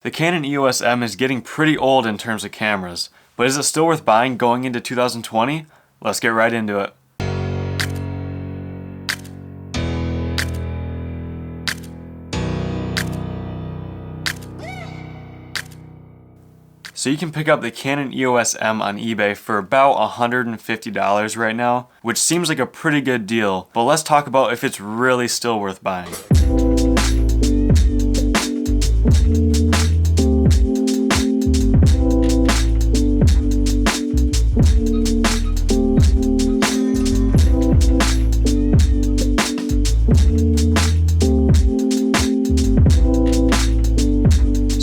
The Canon EOS M is getting pretty old in terms of cameras, but is it still worth buying going into 2020? Let's get right into it. So you can pick up the Canon EOS M on eBay for about $150 right now, which seems like a pretty good deal, but let's talk about if it's really still worth buying.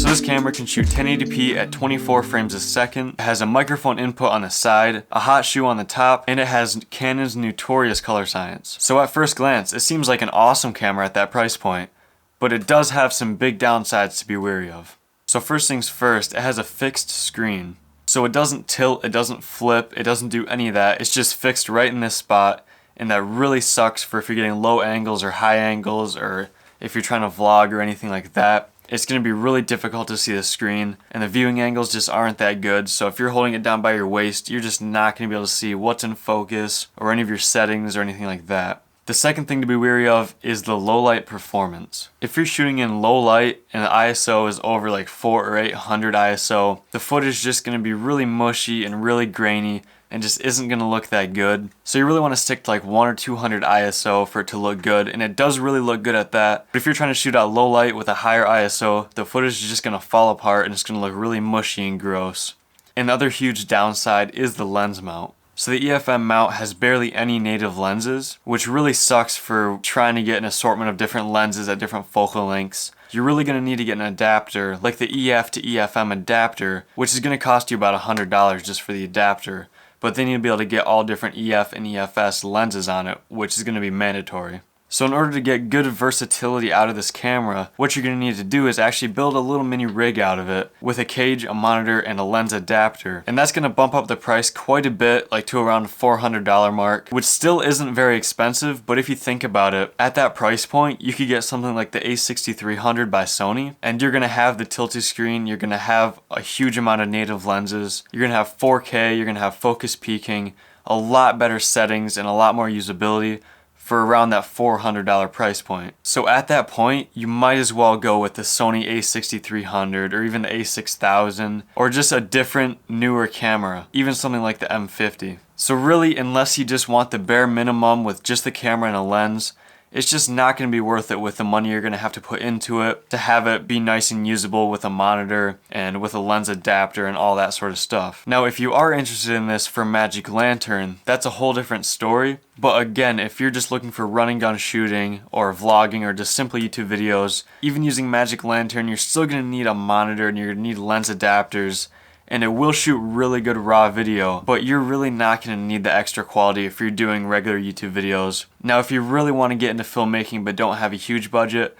This camera can shoot 1080p at 24 frames a second, it has a microphone input on the side, a hot shoe on the top, and it has Canon's notorious color science. So at first glance, it seems like an awesome camera at that price point, but it does have some big downsides to be wary of. So first things first, it has a fixed screen. So it doesn't tilt, it doesn't flip, it doesn't do any of that, it's just fixed right in this spot, and that really sucks for if you're getting low angles or high angles, or if you're trying to vlog or anything like that. It's going to be really difficult to see the screen, and the viewing angles just aren't that good, so if you're holding it down by your waist, you're just not going to be able to see what's in focus or any of your settings or anything like that. The second thing to be wary of is the low light performance. If you're shooting in low light and the ISO is over like 400 or 800 ISO, the footage is just going to be really mushy and really grainy and just isn't going to look that good. So you really want to stick to like 100 or 200 ISO for it to look good, and it does really look good at that. But if you're trying to shoot at low light with a higher ISO, the footage is just going to fall apart and it's going to look really mushy and gross. And the other huge downside is the lens mount. So the EFM mount has barely any native lenses, which really sucks for trying to get an assortment of different lenses at different focal lengths. You're really going to need to get an adapter, like the EF to EFM adapter, which is going to cost you about $100 just for the adapter. But then you'll be able to get all different EF and EFS lenses on it, which is going to be mandatory. So in order to get good versatility out of this camera, what you're going to need to do is actually build a little mini rig out of it with a cage, a monitor, and a lens adapter. And that's going to bump up the price quite a bit, like to around $400 mark, which still isn't very expensive, but if you think about it, at that price point, you could get something like the A6300 by Sony, and you're going to have the tilted screen, you're going to have a huge amount of native lenses, you're going to have 4K, you're going to have focus peaking, a lot better settings, and a lot more usability for around that $400 price point. So at that point, you might as well go with the Sony A6300 or even the A6000 or just a different, newer camera, even something like the M50. So really, unless you just want the bare minimum with just the camera and a lens, it's just not going to be worth it with the money you're going to have to put into it to have it be nice and usable with a monitor and with a lens adapter and all that sort of stuff. Now, if you are interested in this for Magic Lantern, that's a whole different story. But again, if you're just looking for run and gun shooting or vlogging or just simple YouTube videos, even using Magic Lantern, you're still going to need a monitor and you're going to need lens adapters. And it will shoot really good raw video, but you're really not going to need the extra quality if you're doing regular YouTube videos. Now, if you really want to get into filmmaking but don't have a huge budget,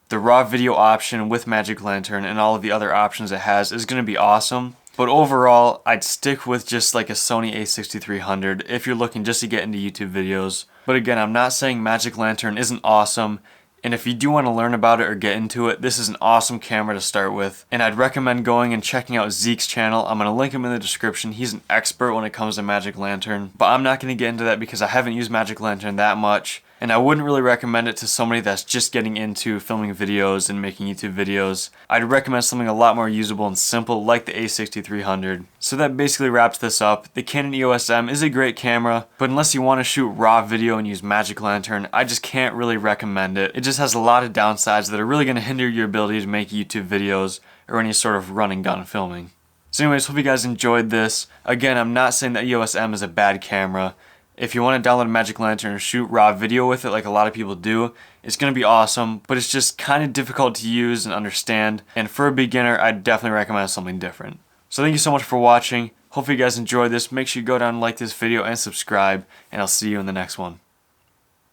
the raw video option with Magic Lantern and all of the other options it has is going to be awesome. But overall, I'd stick with just like a Sony A6300 if you're looking just to get into YouTube videos. But again, I'm not saying Magic Lantern isn't awesome. And if you do want to learn about it or get into it, this is an awesome camera to start with. And I'd recommend going and checking out Zeek's channel. I'm going to link him in the description. He's an expert when it comes to Magic Lantern. But I'm not going to get into that because I haven't used Magic Lantern that much. And I wouldn't really recommend it to somebody that's just getting into filming videos and making YouTube videos. I'd recommend something a lot more usable and simple like the A6300. So that basically wraps this up. The Canon EOS M is a great camera, but unless you want to shoot raw video and use Magic Lantern, I just can't really recommend it. It just has a lot of downsides that are really going to hinder your ability to make YouTube videos or any sort of run and gun filming. So anyways, hope you guys enjoyed this. Again, I'm not saying that EOS M is a bad camera. If you want to download a Magic Lantern and shoot raw video with it like a lot of people do, it's going to be awesome, but it's just kind of difficult to use and understand, and for a beginner, I'd definitely recommend something different. So thank you so much for watching. Hopefully you guys enjoyed this. Make sure you go down and like this video and subscribe, and I'll see you in the next one.